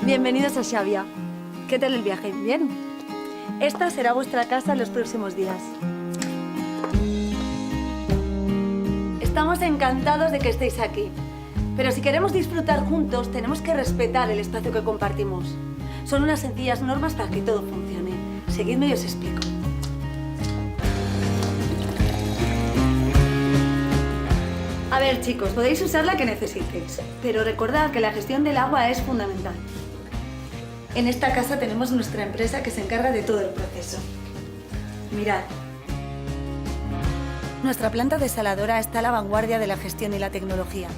Bienvenidos a Xàbia. ¿Qué tal el viaje? ¿Bien? Esta será vuestra casa en los próximos días. Estamos encantados de que estéis aquí. Pero si queremos disfrutar juntos, tenemos que respetar el espacio que compartimos. Son unas sencillas normas para que todo funcione. Seguidme y os explico. A ver, chicos, podéis usar la que necesitéis, pero recordad que la gestión del agua es fundamental. En esta casa tenemos nuestra empresa que se encarga de todo el proceso. Mirad. Nuestra planta desaladora está a la vanguardia de la gestión y la tecnología.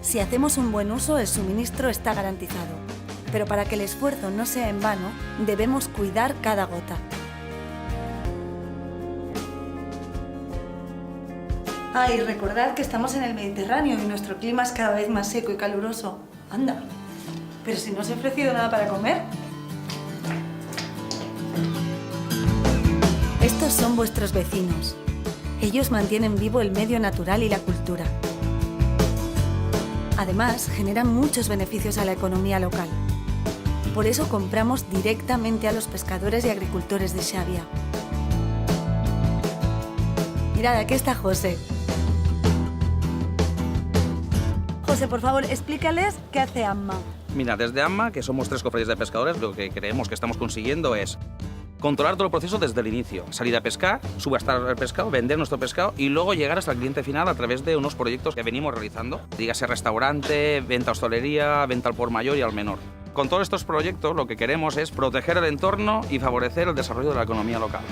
Si hacemos un buen uso, el suministro está garantizado. Pero para que el esfuerzo no sea en vano, debemos cuidar cada gota. Ah, y recordad que estamos en el Mediterráneo y nuestro clima es cada vez más seco y caluroso. Anda, pero si no os he ofrecido nada para comer. Estos son vuestros vecinos. Ellos mantienen vivo el medio natural y la cultura. Además, generan muchos beneficios a la economía local. Por eso compramos directamente a los pescadores y agricultores de Xàbia. Mirad, aquí está José. José, por favor, explícales qué hace AMMA. Mira, desde AMMA, que somos 3 cofradías de pescadores, lo que creemos que estamos consiguiendo es controlar todo el proceso desde el inicio. Salir a pescar, subastar el pescado, vender nuestro pescado y luego llegar hasta el cliente final a través de unos proyectos que venimos realizando. Dígase restaurante, venta a hostelería, venta al por mayor y al menor. Con todos estos proyectos lo que queremos es proteger el entorno y favorecer el desarrollo de la economía local.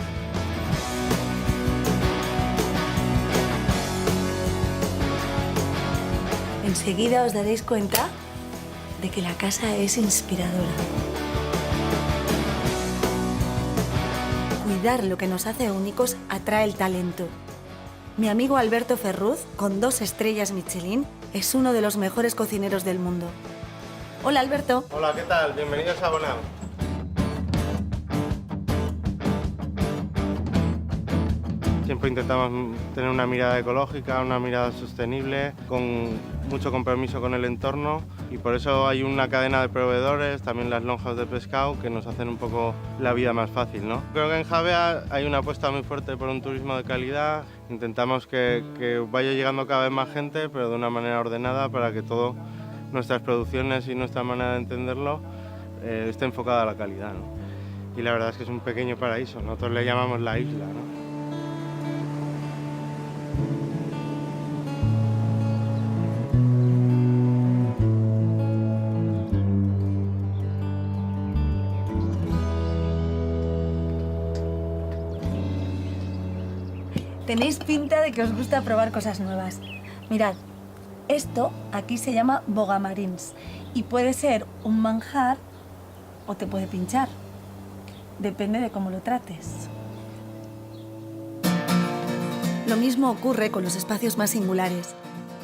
Enseguida os daréis cuenta de que la casa es inspiradora. Cuidar lo que nos hace únicos atrae el talento. Mi amigo Alberto Ferruz, con 2 estrellas Michelin, es uno de los mejores cocineros del mundo. Hola, Alberto. Hola, ¿qué tal? Bienvenidos a Bonam. Siempre intentamos tener una mirada ecológica, una mirada sostenible, con mucho compromiso con el entorno y por eso hay una cadena de proveedores, también las lonjas de pescado, que nos hacen un poco la vida más fácil, ¿no? Creo que en Xàbia hay una apuesta muy fuerte por un turismo de calidad. Intentamos que vaya llegando cada vez más gente, pero de una manera ordenada para que todas nuestras producciones y nuestra manera de entenderlo esté enfocada a la calidad, ¿no? Y la verdad es que es un pequeño paraíso, nosotros le llamamos la isla, ¿no? Tenéis pinta de que os gusta probar cosas nuevas. Mirad, esto aquí se llama bogamarins y puede ser un manjar o te puede pinchar. Depende de cómo lo trates. Lo mismo ocurre con los espacios más singulares.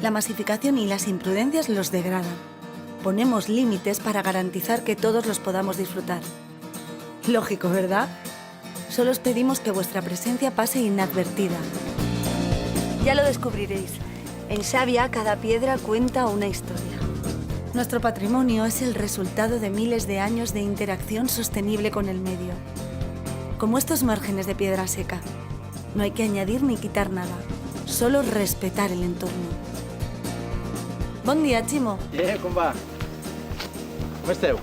La masificación y las imprudencias los degradan. Ponemos límites para garantizar que todos los podamos disfrutar. Lógico, ¿verdad? Solo os pedimos que vuestra presencia pase inadvertida. Ya lo descubriréis. En Xàbia, cada piedra cuenta una historia. Nuestro patrimonio es el resultado de miles de años de interacción sostenible con el medio. Como estos márgenes de piedra seca. No hay que añadir ni quitar nada, solo respetar el entorno. Bon dia, Ximo. Com va? Com esteu?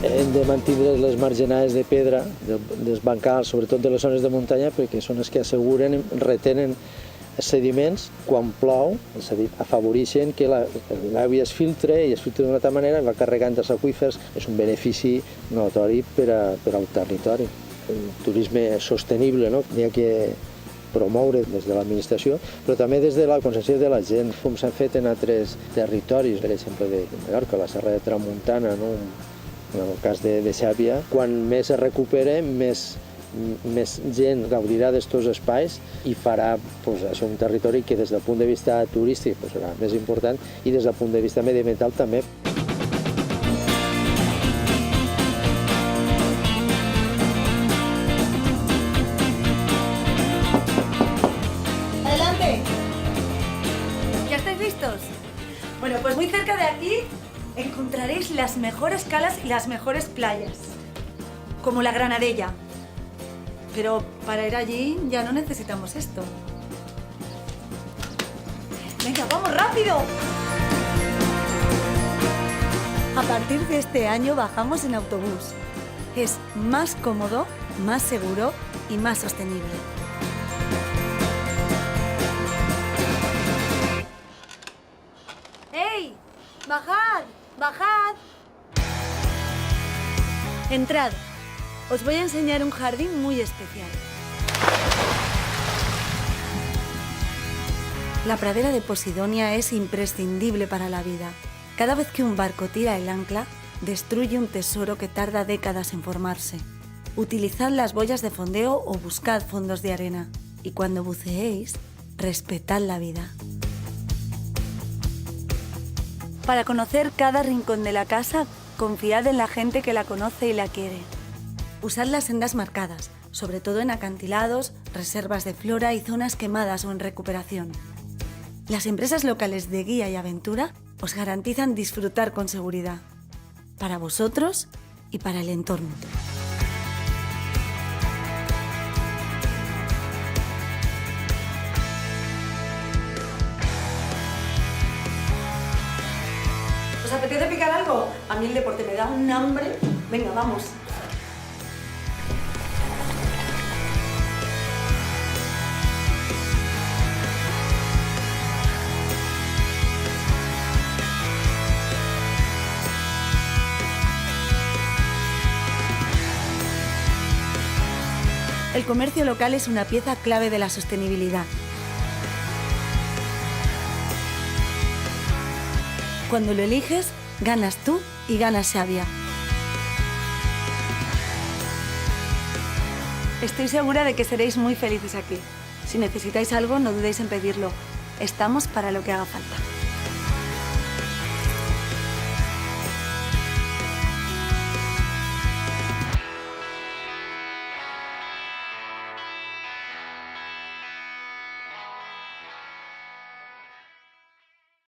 Hem de mantenir les marginades de pedra, dels bancals, sobretot de les zones de muntanya, perquè són les que asseguren, retenen sediments quan plou, és a dir, afavoreixen que l'aigua es filtre i es filtra d'una altra manera i va carregant els aqüífers. És un benefici notori per al territori. El turisme sostenible, no? N'hi ha que promoure des de l'administració, però també des de la consciència de la gent, com s'han fet en altres territoris, per exemple de Mallorca, la Serra de Tramuntana, no? En el cas de Xàbia, quan més es recupera, més gent gaudirà d'estos espais i farà això un territori que des del punt de vista turístic serà més important i des del punt de vista mediambiental també. Bueno, pues muy cerca de aquí encontraréis las mejores calas y las mejores playas, como la Granadella. Pero para ir allí ya no necesitamos esto. ¡Venga, vamos rápido! A partir de este año bajamos en autobús. Es más cómodo, más seguro y más sostenible. ¡Ey! ¡Bajad! ¡Bajad! Entrad. Os voy a enseñar un jardín muy especial. La pradera de Posidonia es imprescindible para la vida. Cada vez que un barco tira el ancla, destruye un tesoro que tarda décadas en formarse. Utilizad las boyas de fondeo o buscad fondos de arena. Y cuando buceéis, respetad la vida. Para conocer cada rincón de la casa, confiad en la gente que la conoce y la quiere. Usad las sendas marcadas, sobre todo en acantilados, reservas de flora y zonas quemadas o en recuperación. Las empresas locales de guía y aventura os garantizan disfrutar con seguridad, para vosotros y para el entorno. ¿Os apetece picar algo? A mí el deporte me da un hambre. Venga, vamos. El comercio local es una pieza clave de la sostenibilidad. Cuando lo eliges, ganas tú y ganas Xavia. Estoy segura de que seréis muy felices aquí. Si necesitáis algo, no dudéis en pedirlo. Estamos para lo que haga falta.